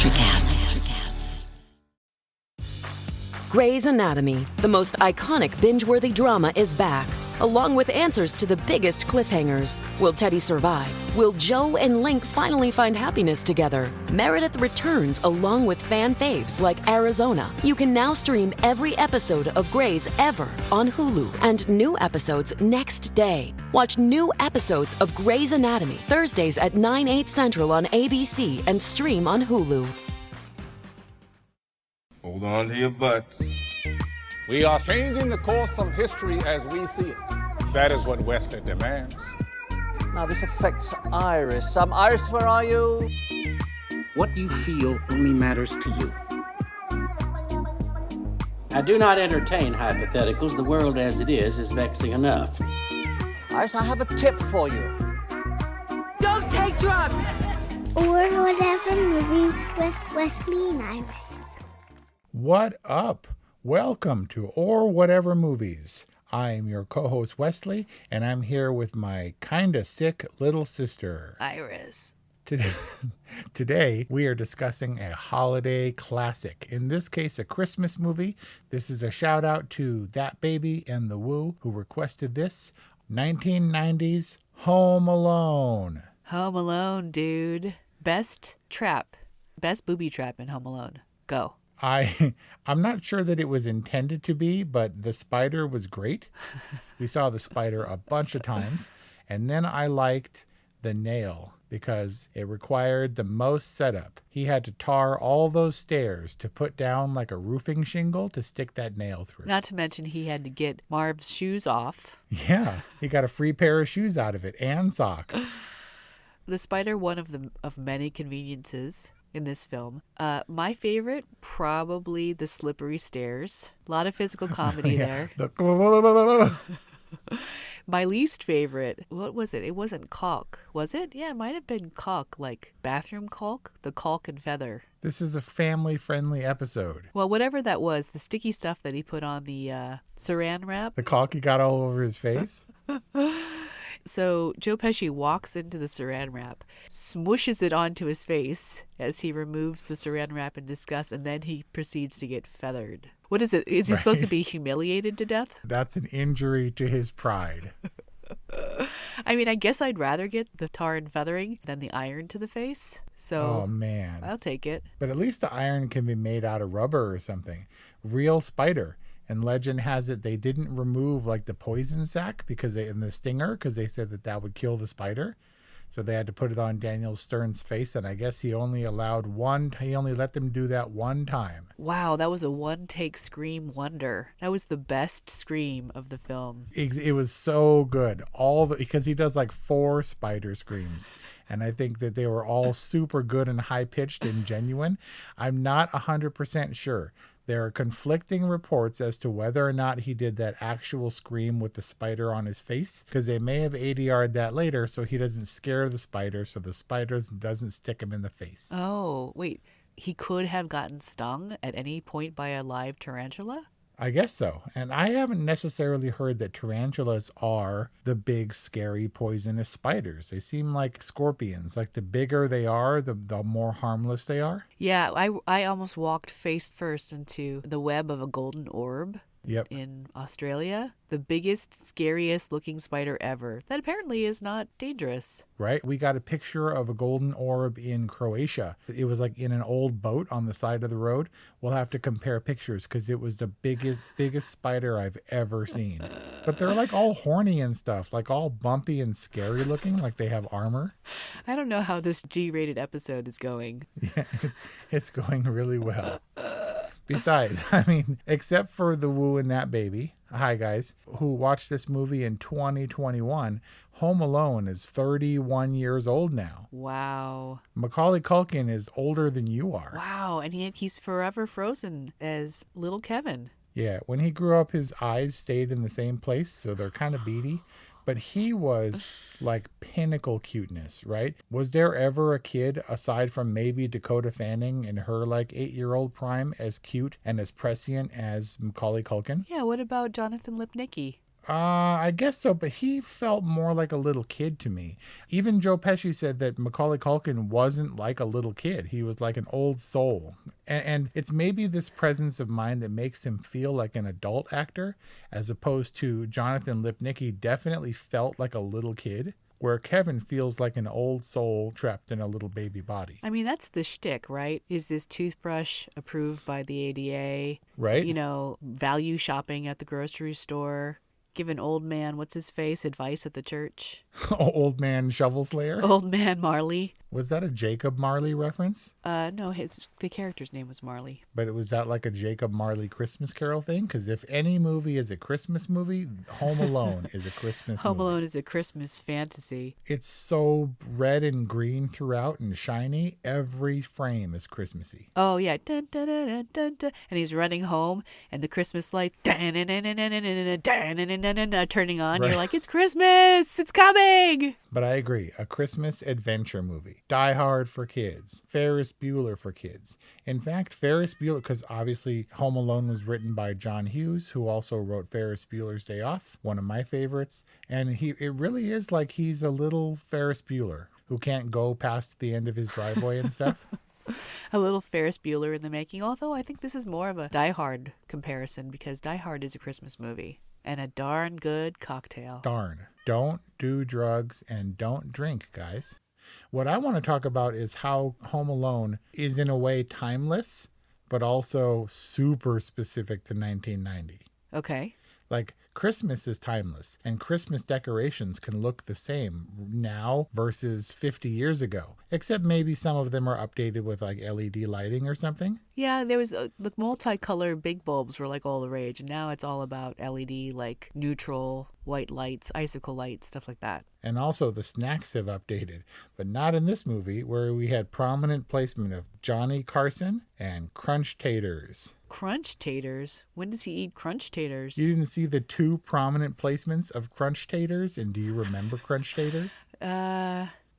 Electricast. Grey's Anatomy, the most iconic binge-worthy drama, is back, along with answers to the biggest cliffhangers. Will Teddy survive? Will Joe and Link finally find happiness together? Meredith returns along with fan faves like Arizona. You can now stream every episode of Grey's ever on Hulu, and new episodes next day. Watch new episodes of Grey's Anatomy Thursdays at 9/8 Central on ABC and stream on Hulu. Hold on to your butts. We are changing the course of history as we see it. That is what Wesley demands. Now this affects Iris. Iris, where are you? What you feel only matters to you. I do not entertain hypotheticals. The world as it is vexing enough. Iris, I have a tip for you. Don't take drugs! Or whatever movies with Wesley and Iris. What up? Welcome to Or Whatever Movies. I am your co-host Wesley, and I'm here with my kinda sick little sister, Iris. Today, we are discussing a holiday classic. In this case, a Christmas movie. This is a shout out to That Baby and the Woo, who requested this. 1990s Home Alone. Home Alone, dude. Best booby trap in Home Alone. Go. I'm not sure that it was intended to be, but the spider was great. We saw the spider a bunch of times. And then I liked the nail because it required the most setup. He had to tar all those stairs to put down like a roofing shingle to stick that nail through. Not to mention he had to get Marv's shoes off. Yeah, he got a free pair of shoes out of it and socks. The spider, one of many conveniences in this film. My favorite, probably the slippery stairs. A lot of physical comedy there. My least favorite, what was it? It wasn't caulk, was it? Yeah, it might have been caulk, like bathroom caulk, the caulk and feather. This is a family-friendly episode. Well, whatever that was, the sticky stuff that he put on the saran wrap. The caulk he got all over his face. So Joe Pesci walks into the saran wrap, smooshes it onto his face as he removes the saran wrap in disgust, and then he proceeds to get feathered. What is it? Is he supposed to be humiliated to death? That's an injury to his pride. I mean, I guess I'd rather get the tar and feathering than the iron to the face. So, oh, man. I'll take it. But at least the iron can be made out of rubber or something. Real spider. And legend has it they didn't remove like the poison sac in the stinger because they said that would kill the spider. So they had to put it on Daniel Stern's face, and I guess he only let them do that one time. Wow, that was a one-take scream wonder. That was the best scream of the film. It was so good. Because he does like 4 spider screams, and I think that they were all super good and high-pitched and genuine. I'm not 100% sure. There are conflicting reports as to whether or not he did that actual scream with the spider on his face, because they may have ADR'd that later so he doesn't scare the spider, so the spider doesn't stick him in the face. Oh, wait. He could have gotten stung at any point by a live tarantula? I guess so. And I haven't necessarily heard that tarantulas are the big, scary, poisonous spiders. They seem like scorpions. Like the bigger they are, the more harmless they are. Yeah, I almost walked face first into the web of a golden orb. Yep. In Australia. The biggest, scariest looking spider ever. That apparently is not dangerous. Right? We got a picture of a golden orb in Croatia. It was like in an old boat on the side of the road. We'll have to compare pictures because it was the biggest spider I've ever seen. But they're like all horny and stuff, like all bumpy and scary looking, like they have armor. I don't know how this G-rated episode is going. Yeah, it's going really well. Besides, I mean, except for the Woo and That Baby, hi guys, who watched this movie in 2021, Home Alone is 31 years old now. Wow. Macaulay Culkin is older than you are. Wow, and he's forever frozen as little Kevin. Yeah, when he grew up, his eyes stayed in the same place, so they're kind of beady. But he was like pinnacle cuteness, right? Was there ever a kid, aside from maybe Dakota Fanning in her like 8-year-old prime, as cute and as prescient as Macaulay Culkin? Yeah, what about Jonathan Lipnicki? I guess so, but he felt more like a little kid to me. Even Joe Pesci said that Macaulay Culkin wasn't like a little kid. He was like an old soul. And it's maybe this presence of mind that makes him feel like an adult actor, as opposed to Jonathan Lipnicki definitely felt like a little kid, where Kevin feels like an old soul trapped in a little baby body. I mean, that's the shtick, right? Is this toothbrush approved by the ADA? Right. You know, value shopping at the grocery store. Give an old man, what's his face, advice at the church. Old man shovel slayer? Old man Marley. Was that a Jacob Marley reference? No, the character's name was Marley. But was that like a Jacob Marley Christmas Carol thing? Because if any movie is a Christmas movie, Home Alone is a Christmas Home movie. Alone is a Christmas fantasy. It's so red and green throughout and shiny. Every frame is Christmassy. Oh, yeah. Dun, dun, dun, dun, dun, dun. And he's running home, and the Christmas light turning on. Right. You're like, it's Christmas! It's coming! But I agree. A Christmas adventure movie. Die Hard for kids. Ferris Bueller for kids. In fact, Ferris Bueller, because obviously Home Alone was written by John Hughes, who also wrote Ferris Bueller's Day Off, one of my favorites. And it really is like he's a little Ferris Bueller who can't go past the end of his driveway and stuff. A little Ferris Bueller in the making, although I think this is more of a Die Hard comparison because Die Hard is a Christmas movie and a darn good cocktail. Darn. Don't do drugs and don't drink, guys. What I want to talk about is how Home Alone is in a way timeless, but also super specific to 1990. Okay. Like, Christmas is timeless, and Christmas decorations can look the same now versus 50 years ago, except maybe some of them are updated with like LED lighting or something. Yeah, there was the multicolor big bulbs were like all the rage, and now it's all about LED, like neutral white lights, icicle lights, stuff like that. And also the snacks have updated, but not in this movie where we had prominent placement of Johnny Carson and Crunch Taters. Crunch Taters? When does he eat Crunch Taters? You didn't see the two prominent placements of Crunch Taters? And do you remember Crunch Taters?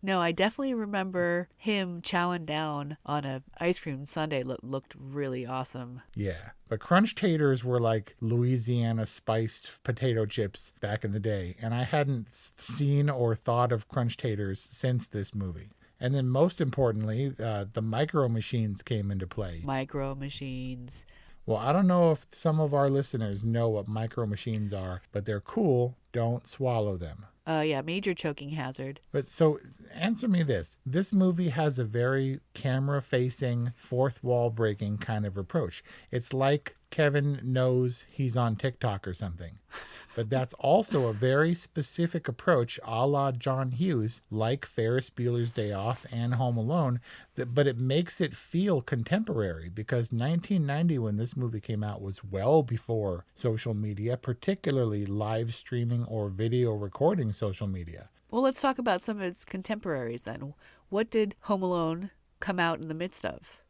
No, I definitely remember him chowing down on a ice cream sundae. Looked really awesome. Yeah, but Crunch Taters were like Louisiana spiced potato chips back in the day, and I hadn't seen or thought of Crunch Taters since this movie. And then most importantly, the Micro Machines came into play. Micro Machines. Well, I don't know if some of our listeners know what Micro Machines are, but they're cool. Don't swallow them. Yeah, major choking hazard. But so answer me this. This movie has a very camera-facing, fourth wall breaking kind of approach. It's like Kevin knows he's on TikTok or something. But that's also a very specific approach a la John Hughes, like Ferris Bueller's Day Off and Home Alone, but it makes it feel contemporary because 1990, when this movie came out, was well before social media, particularly live streaming or video recording social media. Well, let's talk about some of its contemporaries then. What did Home Alone come out in the midst of?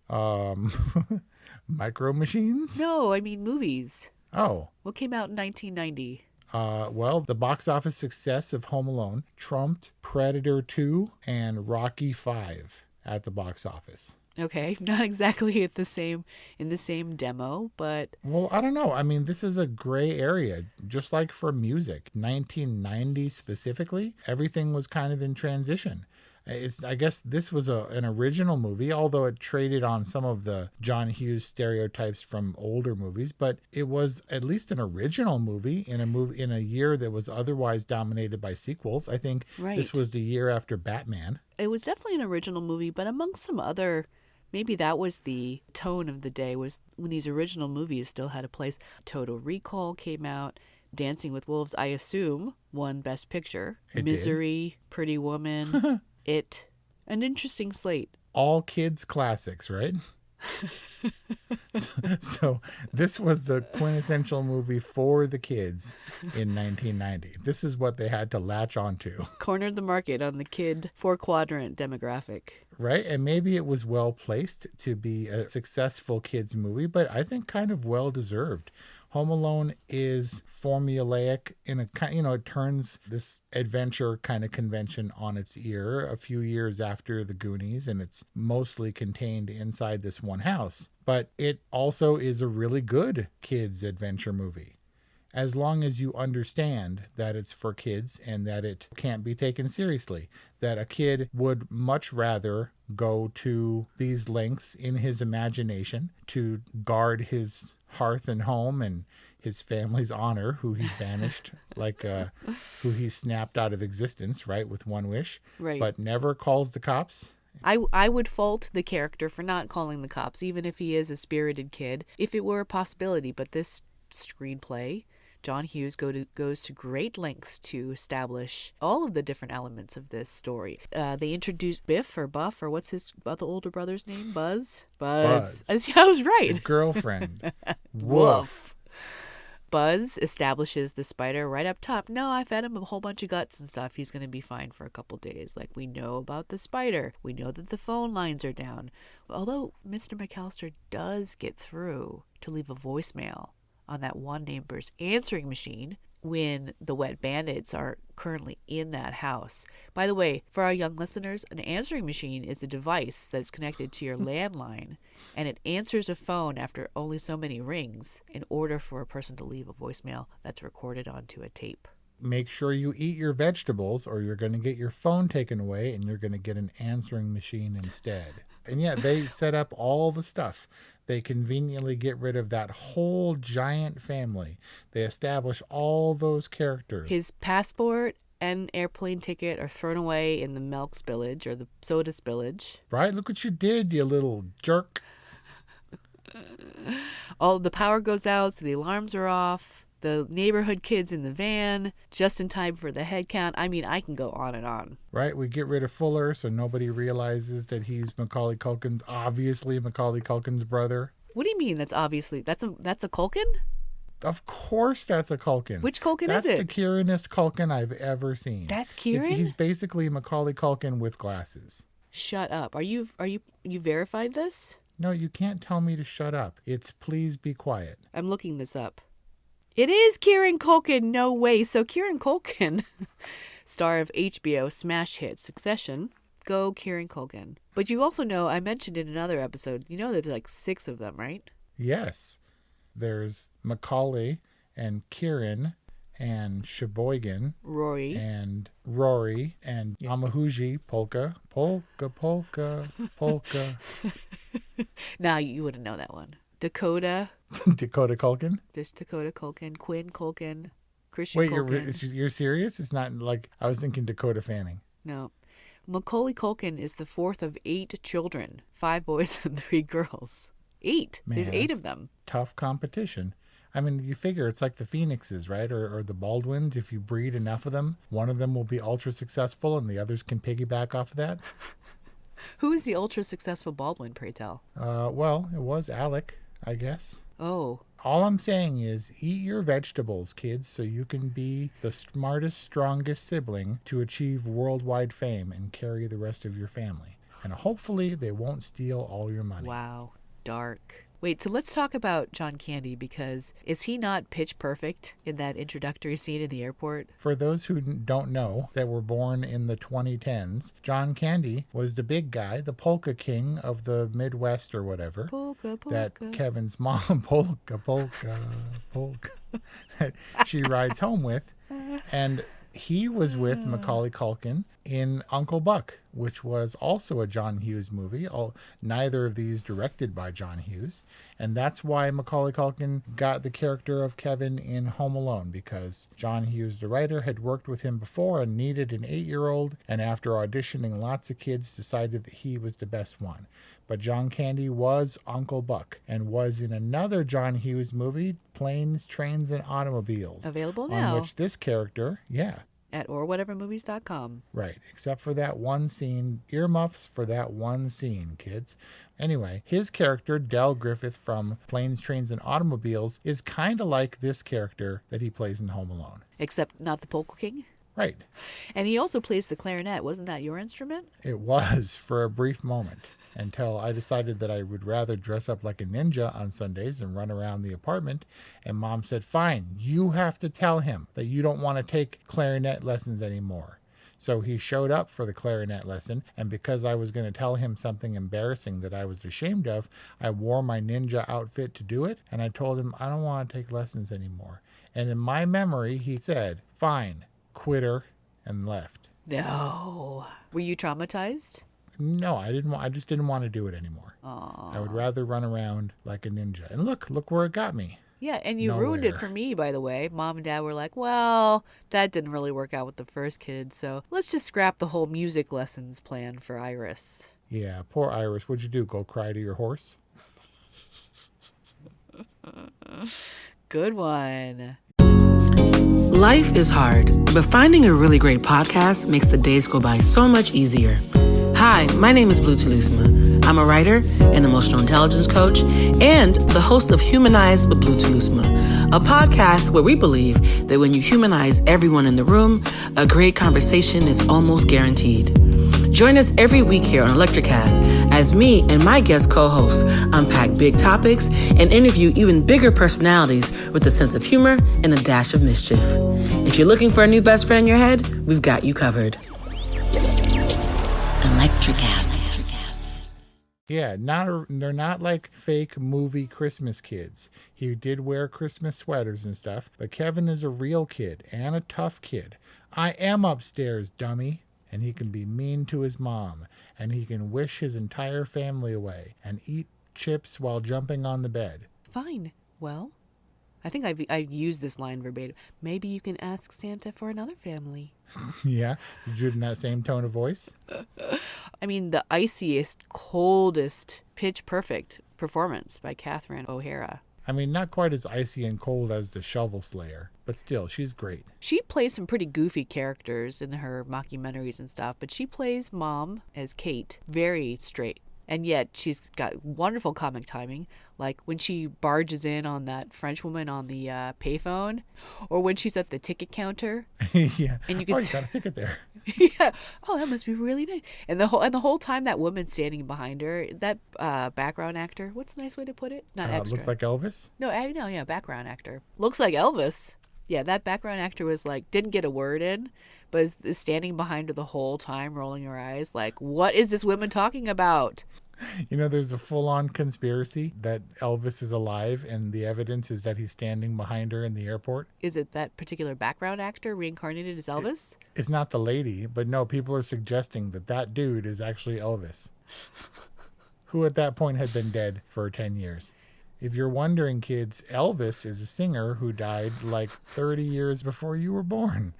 Micro Machines? No, I mean movies. Oh. What came out in 1990? Well, the box office success of Home Alone trumped Predator 2 and Rocky 5 at the box office. Okay, not exactly in the same demo, but... Well, I don't know. I mean, this is a gray area, just like for music. 1990 specifically, everything was kind of in transition. I guess this was an original movie, although it traded on some of the John Hughes stereotypes from older movies, but it was at least an original movie in a year that was otherwise dominated by sequels. I think This was the year after Batman. It was definitely an original movie, but amongst some other, maybe that was the tone of the day, was when these original movies still had a place. Total Recall came out. Dancing with Wolves, I assume, won Best Picture. Misery, Pretty Woman... An interesting slate. All kids classics, right? So this was the quintessential movie for the kids in 1990. This is what they had to latch onto. Cornered the market on the kid 4-quadrant demographic. Right? And maybe it was well placed to be a successful kids movie, but I think kind of well deserved. Home Alone is formulaic in it turns this adventure kind of convention on its ear a few years after the Goonies, and it's mostly contained inside this one house. But it also is a really good kids adventure movie. as long as you understand that it's for kids and that it can't be taken seriously. That a kid would much rather go to these lengths in his imagination to guard his hearth and home and his family's honor, who he's banished, who he snapped out of existence, right, with one wish, Right. but never calls the cops. I would fault the character for not calling the cops, even if he is a spirited kid, if it were a possibility. But this screenplay, John Hughes goes to great lengths to establish all of the different elements of this story. They introduce Biff or Buff, or what's his other older brother's name? Buzz? Buzz. I was right. His girlfriend. Woof. Buzz establishes the spider right up top. No, I fed him a whole bunch of guts and stuff. He's going to be fine for a couple days. Like, we know about the spider. We know that the phone lines are down. Although Mr. McAllister does get through to leave a voicemail on that one neighbor's answering machine when the wet bandits are currently in that house. By the way, for our young listeners, an answering machine is a device that's connected to your landline, and it answers a phone after only so many rings in order for a person to leave a voicemail that's recorded onto a tape. Make sure you eat your vegetables or you're going to get your phone taken away and you're going to get an answering machine instead. And yeah, they set up all the stuff. They conveniently get rid of that whole giant family. They establish all those characters. His passport and airplane ticket are thrown away in the milk spillage or the soda spillage. Right? Look what you did, you little jerk. All the power goes out, so the alarms are off. The neighborhood kids in the van, just in time for the head count. I mean, I can go on and on. Right? We get rid of Fuller so nobody realizes that he's obviously Macaulay Culkin's brother. What do you mean that's obviously, that's a Culkin? Of course that's a Culkin. Which Culkin that's is it? That's the Kieranest Culkin I've ever seen. That's Kieran? He's basically Macaulay Culkin with glasses. Shut up. You verified this? No, you can't tell me to shut up. It's please be quiet. I'm looking this up. It is Kieran Culkin. No way. So Kieran Culkin, star of HBO smash hit Succession. Go Kieran Culkin. But you also know, I mentioned in another episode, you know there's like 6 of them, right? Yes. There's Macaulay and Kieran and Sheboygan. Rory. And Yamahuji, Polka. Now you wouldn't know that one. Dakota. Dakota Culkin? There's Dakota Culkin, Quinn Culkin, Christian Wait, Culkin. you're serious? It's not like, I was thinking Dakota Fanning. No. Macaulay Culkin is the 4th of 8 children. 5 boys and 3 girls. 8. Man, There's 8 of them. Tough competition. I mean, you figure it's like the Phoenixes, right? Or the Baldwins. If you breed enough of them, one of them will be ultra successful and the others can piggyback off of that. Who is the ultra successful Baldwin, pray tell? Well, it was Alec, I guess. Oh. All I'm saying is eat your vegetables, kids, so you can be the smartest, strongest sibling to achieve worldwide fame and carry the rest of your family. And hopefully they won't steal all your money. Wow. Dark. Wait, so let's talk about John Candy, because is he not pitch perfect in that introductory scene in the airport? For those who don't know, that were born in the 2010s, John Candy was the big guy, the polka king of the Midwest or whatever. Polka. That Kevin's mom, polka, that she rides home with. And he was with Macaulay Culkin in Uncle Buck, which was also a John Hughes movie. Neither of these directed by John Hughes. And that's why Macaulay Culkin got the character of Kevin in Home Alone, because John Hughes, the writer, had worked with him before and needed an 8-year-old, and after auditioning lots of kids, decided that he was the best one. But John Candy was Uncle Buck and was in another John Hughes movie, Planes, Trains, and Automobiles. Available now. On which this character, at orwhatevermovies.com. Right, except for that one scene. Earmuffs for that one scene, kids. Anyway, his character, Del Griffith from Planes, Trains, and Automobiles, is kind of like this character that he plays in Home Alone. Except not the polka king? Right. And he also plays the clarinet. Wasn't that your instrument? It was for a brief moment, until I decided that I would rather dress up like a ninja on Sundays and run around the apartment. And Mom said, fine, you have to tell him that you don't want to take clarinet lessons anymore. So he showed up for the clarinet lesson, and because I was going to tell him something embarrassing that I was ashamed of, I wore my ninja outfit to do it, and I told him I don't want to take lessons anymore. And in my memory, he said, fine, quitter, and left. No. Were you traumatized? No, I didn't. I just didn't want to do it anymore. Aww. I would rather run around like a ninja. And look where it got me. Yeah, and you ruined it for me, by the way. Mom and Dad were like, well, that didn't really work out with the first kid, so let's just scrap the whole music lessons plan for Iris. Yeah, poor Iris. What'd you do? Go cry to your horse? Good one. Life is hard, but finding a really great podcast makes the days go by so much easier. Hi, my name is Blue Telusma. I'm a writer, an emotional intelligence coach, and the host of Humanize with Blue Telusma, a podcast where we believe that when you humanize everyone in the room, a great conversation is almost guaranteed. Join us every week here on Electricast as me and my guest co-hosts unpack big topics and interview even bigger personalities with a sense of humor and a dash of mischief. If you're looking for a new best friend in your head, we've got you covered. Electricast. Yeah, they're not like fake movie Christmas kids. He did wear Christmas sweaters and stuff, but Kevin is a real kid and a tough kid. I am upstairs, dummy. And he can be mean to his mom, and he can wish his entire family away and eat chips while jumping on the bed. Fine. Well, I think I've used this line verbatim. Maybe you can ask Santa for another family. Yeah? Did you do it in that same tone of voice? I mean, the iciest, coldest, pitch perfect performance by Catherine O'Hara. I mean, not quite as icy and cold as the Shovel Slayer, but still, she's great. She plays some pretty goofy characters in her mockumentaries and stuff, but she plays Mom as Kate, very straight. And yet she's got wonderful comic timing, like when she barges in on that French woman on the payphone, or when she's at the ticket counter. Yeah. And you can you got a ticket there. Yeah. Oh, that must be really nice. And the whole time that woman's standing behind her, that background actor. What's a nice way to put it? Not extra. Looks like Elvis. No, yeah, background actor. Looks like Elvis. Yeah, that background actor was like, didn't get a word in, but is standing behind her the whole time, rolling her eyes, like, what is this woman talking about? You know, there's a full-on conspiracy that Elvis is alive, and the evidence is that he's standing behind her in the airport. Is it that particular background actor reincarnated as Elvis? It's not the lady, but no, people are suggesting that dude is actually Elvis, who at that point had been dead for 10 years. If you're wondering, kids, Elvis is a singer who died like 30 years before you were born.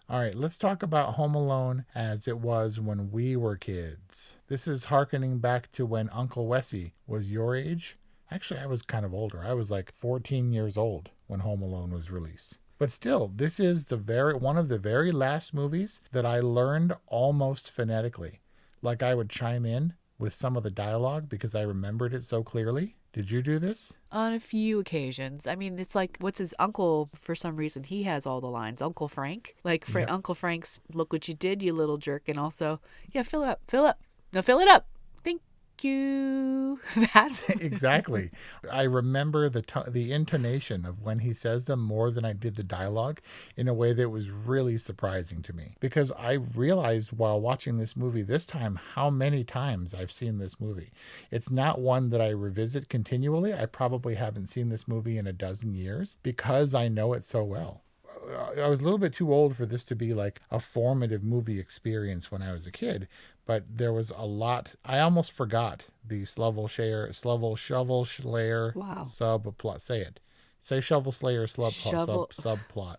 All right, let's talk about Home Alone as it was when we were kids. This is hearkening back to when Uncle Wessie was your age. Actually, I was kind of older. I was like 14 years old when Home Alone was released. But still, this is one of the very last movies that I learned almost phonetically. Like I would chime in with some of the dialogue because I remembered it so clearly. Did you do this? On a few occasions. I mean, it's like, what's his uncle, for some reason, he has all the lines. Uncle Frank. Like, Yep. Uncle Frank's, look what you did, you little jerk. And also, yeah, fill up. No, fill it up. Thank you. That. Exactly. I remember the intonation of when he says them more than I did the dialogue in a way that was really surprising to me. Because I realized while watching this movie this time how many times I've seen this movie. It's not one that I revisit continually. I probably haven't seen this movie in a dozen years because I know it so well. I was a little bit too old for this to be like a formative movie experience when I was a kid, but there was a lot. I almost forgot the Shovel Slayer Wow. subplot. Say it. Say Shovel Slayer subplot.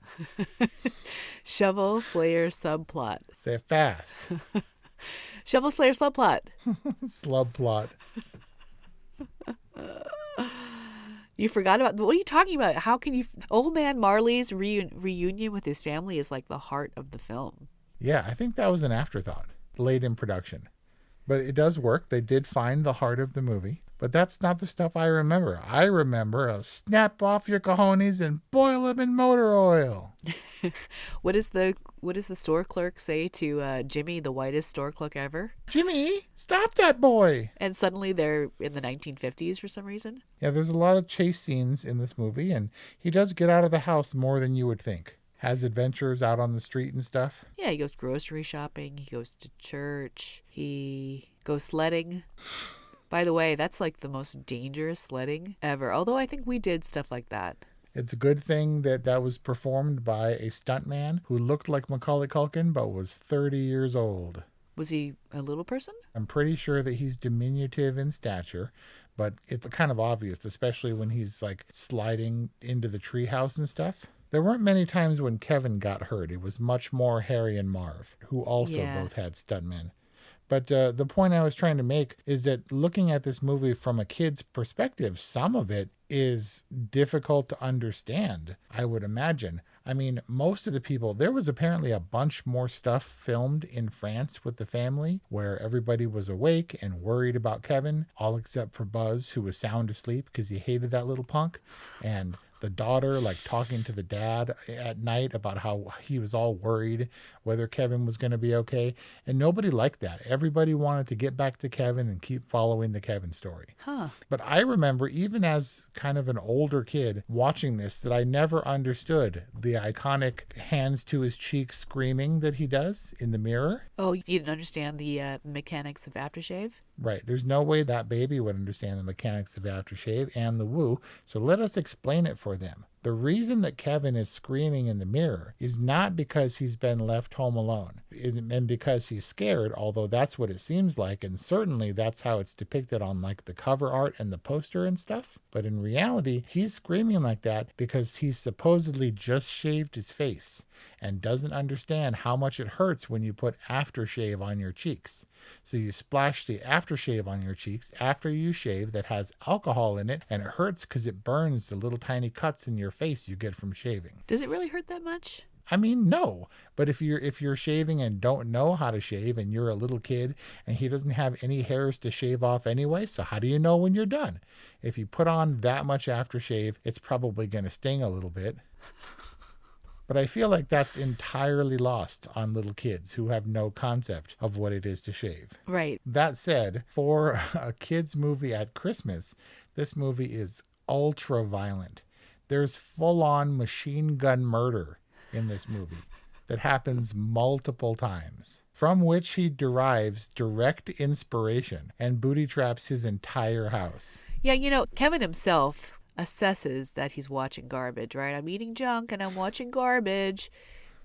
Shovel Slayer subplot. Say it fast. Shovel Slayer subplot. Slubplot. You forgot about, what are you talking about? How can you, Old Man Marley's reunion with his family is like the heart of the film. Yeah, I think that was an afterthought late in production. But it does work. They did find the heart of the movie. But that's not the stuff I remember. I remember snap off your cojones and boil them in motor oil. What does the store clerk say to Jimmy, the whitest store clerk ever? Jimmy, stop that boy. And suddenly they're in the 1950s for some reason. Yeah, there's a lot of chase scenes in this movie, and he does get out of the house more than you would think. Has adventures out on the street and stuff. Yeah, he goes grocery shopping. He goes to church. He goes sledding. By the way, that's like the most dangerous sledding ever. Although I think we did stuff like that. It's a good thing that that was performed by a stuntman who looked like Macaulay Culkin but was 30 years old. Was he a little person? I'm pretty sure that he's diminutive in stature, but it's kind of obvious, especially when he's like sliding into the treehouse and stuff. There weren't many times when Kevin got hurt. It was much more Harry and Marv, who also both had stuntmen. But the point I was trying to make is that looking at this movie from a kid's perspective, some of it is difficult to understand, I would imagine. I mean, most of the people, there was apparently a bunch more stuff filmed in France with the family where everybody was awake and worried about Kevin, all except for Buzz, who was sound asleep because he hated that little punk. And the daughter like talking to the dad at night about how he was all worried whether Kevin was going to be okay. And nobody liked that. Everybody wanted to get back to Kevin and keep following the Kevin story. But I remember even as kind of an older kid watching this that I never understood the iconic hands to his cheeks screaming that he does in the mirror. Oh, you didn't understand the mechanics of aftershave? Right. There's no way that baby would understand the mechanics of aftershave and the woo. So let us explain it for them. The reason that Kevin is screaming in the mirror is not because he's been left home alone and because he's scared, although that's what it seems like. And certainly that's how it's depicted on like the cover art and the poster and stuff. But in reality, he's screaming like that because he's supposedly just shaved his face and doesn't understand how much it hurts when you put aftershave on your cheeks. So you splash the aftershave on your cheeks after you shave that has alcohol in it, and it hurts because it burns the little tiny cuts in your face you get from shaving. Does it really hurt that much? I mean, no. But if you're shaving and don't know how to shave and you're a little kid and he doesn't have any hairs to shave off anyway, so how do you know when you're done? If you put on that much aftershave, it's probably going to sting a little bit. But I feel like that's entirely lost on little kids who have no concept of what it is to shave. Right. That said, for a kid's movie at Christmas, this movie is ultra violent. There's full-on machine gun murder in this movie that happens multiple times, from which he derives direct inspiration and booty traps his entire house. Yeah, you know, Kevin himself assesses that he's watching garbage, right? I'm eating junk and I'm watching garbage.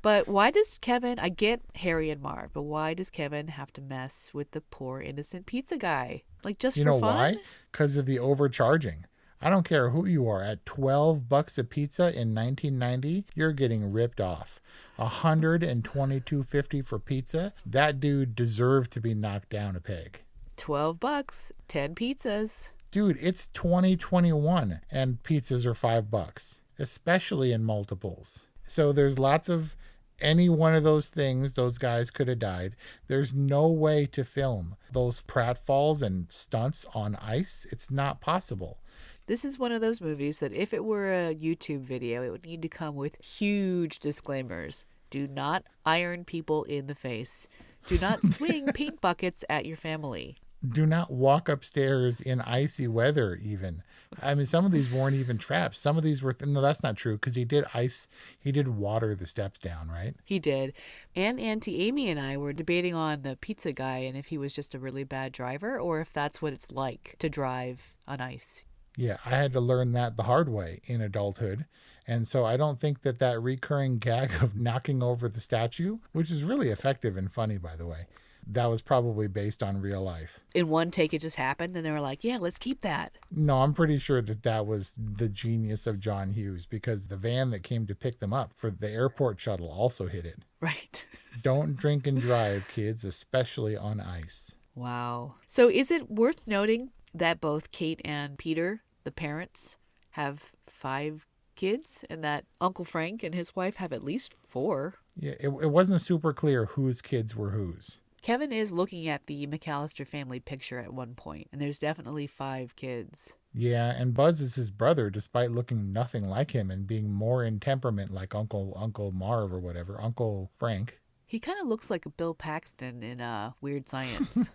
But why does Kevin, I get Harry and Marv, but why does Kevin have to mess with the poor innocent pizza guy? Like just for fun? You know why? Because of the overcharging. I don't care who you are. At $12 a pizza in 1990, you're getting ripped off. $122.50 for pizza. That dude deserved to be knocked down a peg. $12, 10 pizzas. Dude, it's 2021 and pizzas are $5, especially in multiples. So there's lots of any one of those things, those guys could have died. There's no way to film those pratfalls and stunts on ice. It's not possible. This is one of those movies that if it were a YouTube video, it would need to come with huge disclaimers. Do not iron people in the face. Do not swing paint buckets at your family. Do not walk upstairs in icy weather even. I mean, some of these weren't even traps. Some of these were, no, that's not true because he did water the steps down, right? He did. And Auntie Amy and I were debating on the pizza guy and if he was just a really bad driver or if that's what it's like to drive on ice. Yeah, I had to learn that the hard way in adulthood. And so I don't think that recurring gag of knocking over the statue, which is really effective and funny, by the way, that was probably based on real life. In one take, it just happened, and they were like, yeah, let's keep that. No, I'm pretty sure that was the genius of John Hughes because the van that came to pick them up for the airport shuttle also hit it. Right. Don't drink and drive, kids, especially on ice. Wow. So is it worth noting that both Kate and Peter, the parents, have 5 kids and that Uncle Frank and his wife have at least 4? Yeah, it wasn't super clear whose kids were whose. Kevin is looking at the McAllister family picture at one point, and there's definitely 5 kids. Yeah, and Buzz is his brother, despite looking nothing like him and being more in temperament like Uncle Marv or whatever, Uncle Frank. He kind of looks like a Bill Paxton in Weird Science.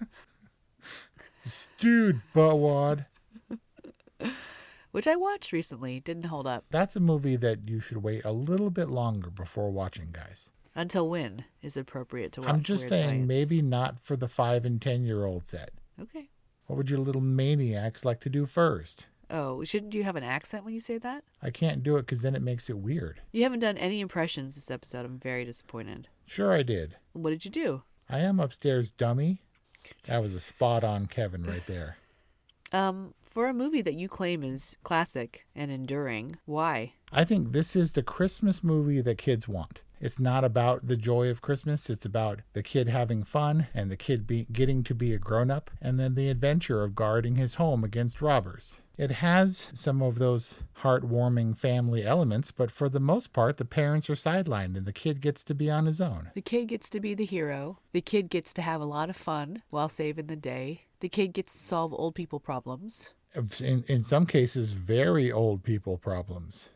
Dude, buttwad. Which I watched recently. Didn't hold up. That's a movie that you should wait a little bit longer before watching, guys. Until when is it appropriate to watch? I'm just Weird saying, Science? Maybe not for the 5 and 10-year-old set. Okay. What would your little maniacs like to do first? Oh, shouldn't you have an accent when you say that? I can't do it because then it makes it weird. You haven't done any impressions this episode. I'm very disappointed. Sure I did. What did you do? I am upstairs, dummy. That was a spot-on Kevin right there. For a movie that you claim is classic and enduring, why? I think this is the Christmas movie that kids want. It's not about the joy of Christmas. It's about the kid having fun and the kid getting to be a grown-up, and then the adventure of guarding his home against robbers. It has some of those heartwarming family elements, but for the most part, the parents are sidelined and the kid gets to be on his own. The kid gets to be the hero. The kid gets to have a lot of fun while saving the day. The kid gets to solve old people problems. In some cases, very old people problems.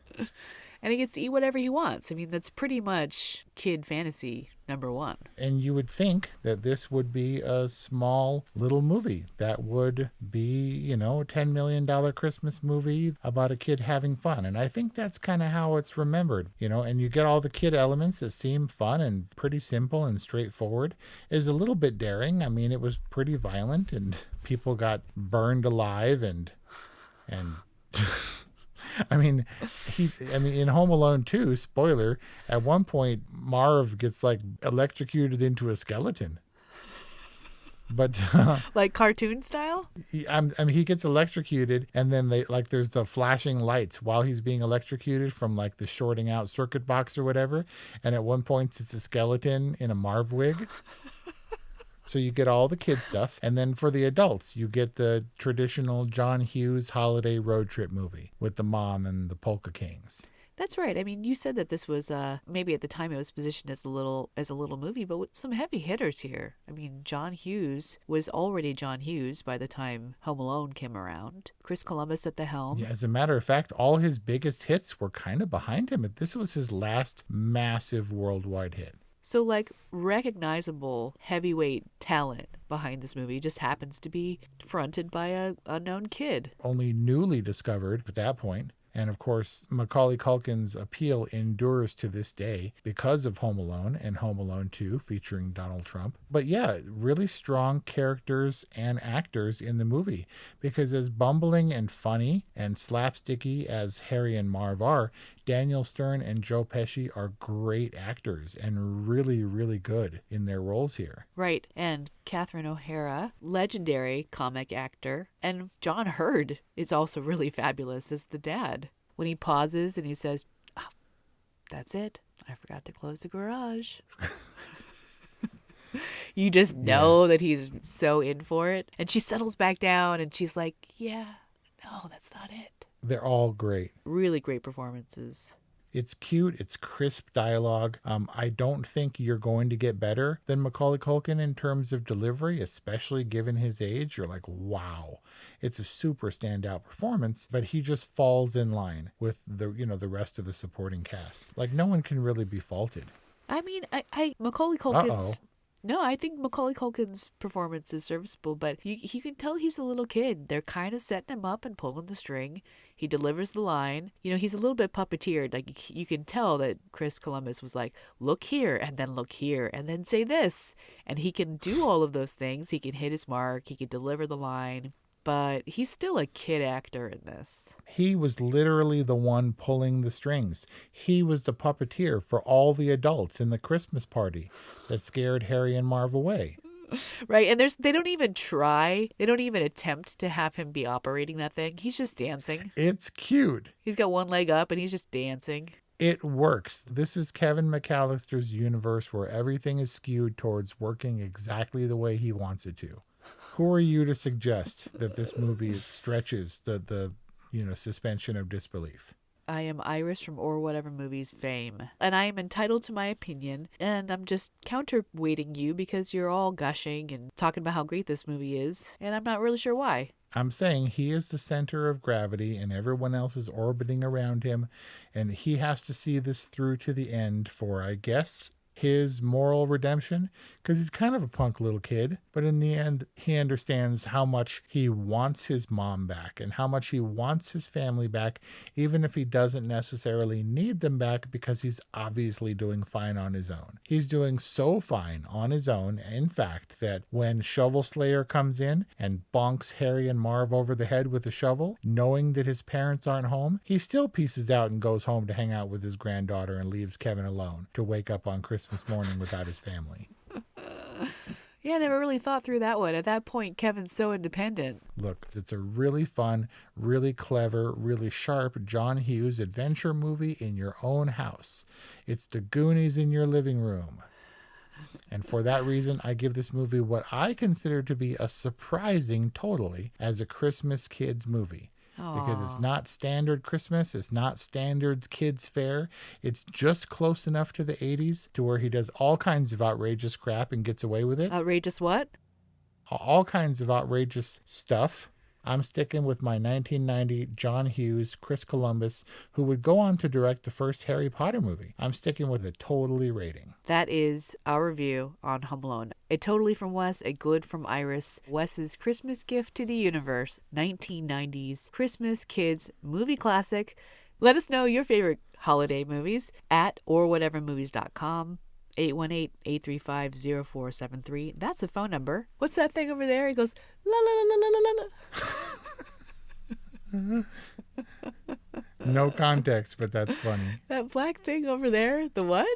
And he gets to eat whatever he wants. I mean, that's pretty much kid fantasy #1. And you would think that this would be a small little movie that would be, a $10 million Christmas movie about a kid having fun. And I think that's kind of how it's remembered, and you get all the kid elements that seem fun and pretty simple and straightforward. Is a little bit daring. I mean, it was pretty violent and people got burned alive and I mean, in Home Alone 2, spoiler, at one point, Marv gets electrocuted into a skeleton. But like cartoon style? He gets electrocuted, and then there's the flashing lights while he's being electrocuted from the shorting out circuit box or whatever. And at one point, it's a skeleton in a Marv wig. So you get all the kid stuff. And then for the adults, you get the traditional John Hughes holiday road trip movie with the mom and the Polka Kings. That's right. I mean, you said that this was maybe at the time it was positioned as a little movie, but with some heavy hitters here. I mean, John Hughes was already John Hughes by the time Home Alone came around. Chris Columbus at the helm. Yeah, as a matter of fact, all his biggest hits were kind of behind him. This was his last massive worldwide hit. So, recognizable heavyweight talent behind this movie just happens to be fronted by a unknown kid. Only newly discovered at that point. And of course, Macaulay Culkin's appeal endures to this day because of Home Alone and Home Alone 2 featuring Donald Trump. But yeah, really strong characters and actors in the movie, because as bumbling and funny and slapsticky as Harry and Marv are, Daniel Stern and Joe Pesci are great actors and really, really good in their roles here. Right. And Catherine O'Hara, legendary comic actor, and John Hurd is also really fabulous as the dad. When he pauses and he says, "Oh, that's it. I forgot to close the garage." You just know that he's so in for it. And she settles back down and she's like, "Yeah, no, that's not it." They're all great. Really great performances. It's cute. It's crisp dialogue. I don't think you're going to get better than Macaulay Culkin in terms of delivery, especially given his age. You're like, wow, it's a super standout performance, but he just falls in line with the rest of the supporting cast. No one can really be faulted. I mean, Macaulay Culkin's... No, I think Macaulay Culkin's performance is serviceable, but you can tell he's a little kid. They're kind of setting him up and pulling the string. He delivers the line. He's a little bit puppeteered. You can tell that Chris Columbus was like, look here, and then look here, and then say this. And he can do all of those things. He can hit his mark. He can deliver the line. But he's still a kid actor in this. He was literally the one pulling the strings. He was the puppeteer for all the adults in the Christmas party that scared Harry and Marv away. Right, and they don't even try. They don't even attempt to have him be operating that thing. He's just dancing. It's cute. He's got one leg up and he's just dancing. It works. This is Kevin McAllister's universe where everything is skewed towards working exactly the way he wants it to. Who are you to suggest that this movie stretches the suspension of disbelief? I am Iris from Or Whatever Movies fame, and I am entitled to my opinion, and I'm just counterweighting you because you're all gushing and talking about how great this movie is, and I'm not really sure why. I'm saying he is the center of gravity and everyone else is orbiting around him, and he has to see this through to the end for, I guess, his moral redemption, because he's kind of a punk little kid, but in the end, he understands how much he wants his mom back and how much he wants his family back, even if he doesn't necessarily need them back, because he's obviously doing fine on his own. He's doing so fine on his own, in fact, that when Shovel Slayer comes in and bonks Harry and Marv over the head with a shovel, knowing that his parents aren't home, he still pieces out and goes home to hang out with his granddaughter and leaves Kevin alone to wake up on Christmas morning without his family. Yeah, I never really thought through that one. At that point, Kevin's so independent. Look, it's a really fun, really clever, really sharp John Hughes adventure movie in your own house. It's the Goonies in your living room. And for that reason, I give this movie what I consider to be a surprising totally as a Christmas kids movie. Because it's not standard Christmas, it's not standard kids fare. It's just close enough to the 80s to where he does all kinds of outrageous crap and gets away with it. Outrageous what? All kinds of outrageous stuff. I'm sticking with my 1990 John Hughes, Chris Columbus, who would go on to direct the first Harry Potter movie. I'm sticking with a totally rating. That is our review on Home Alone. A totally from Wes, a good from Iris. Wes's Christmas gift to the universe, 1990s Christmas kids movie classic. Let us know your favorite holiday movies at orwhatevermovies.com. 818-835-0473. That's a phone number. What's that thing over there? He goes, la la la la la la la. No context, but that's funny. That black thing over there, the what?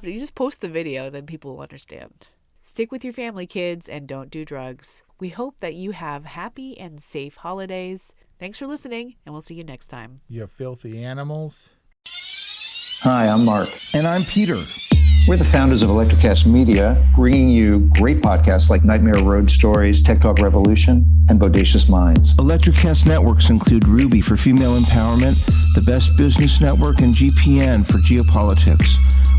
You just post the video, then people will understand. Stick with your family, kids, and don't do drugs. We hope that you have happy and safe holidays. Thanks for listening, and we'll see you next time. You filthy animals. Hi, I'm Mark. And I'm Peter. We're the founders of Electrocast Media, bringing you great podcasts like Nightmare Road Stories, Tech Talk Revolution, and Bodacious Minds. Electrocast networks include Ruby for female empowerment, the Best Business Network, and GPN for geopolitics.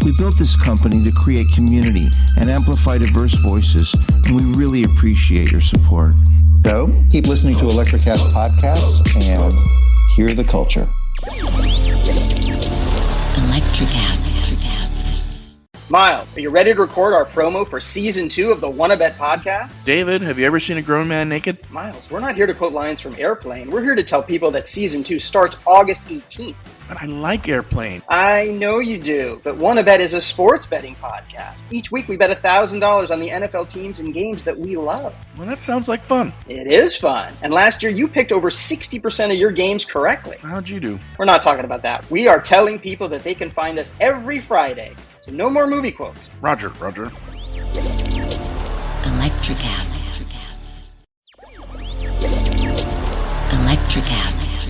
We built this company to create community and amplify diverse voices, and we really appreciate your support. So, keep listening to Electrocast podcasts and hear the culture. Electrocast. Miles, are you ready to record our promo for Season 2 of the Wanna Bet podcast? David, have you ever seen a grown man naked? Miles, we're not here to quote lines from Airplane. We're here to tell people that Season 2 starts August 18th. But I like Airplane. I know you do, but Wanna Bet is a sports betting podcast. Each week we bet $1,000 on the NFL teams and games that we love. Well, that sounds like fun. It is fun. And last year you picked over 60% of your games correctly. How'd you do? We're not talking about that. We are telling people that they can find us every Friday. So no more movie quotes. Roger. Electrocast. Electrocast.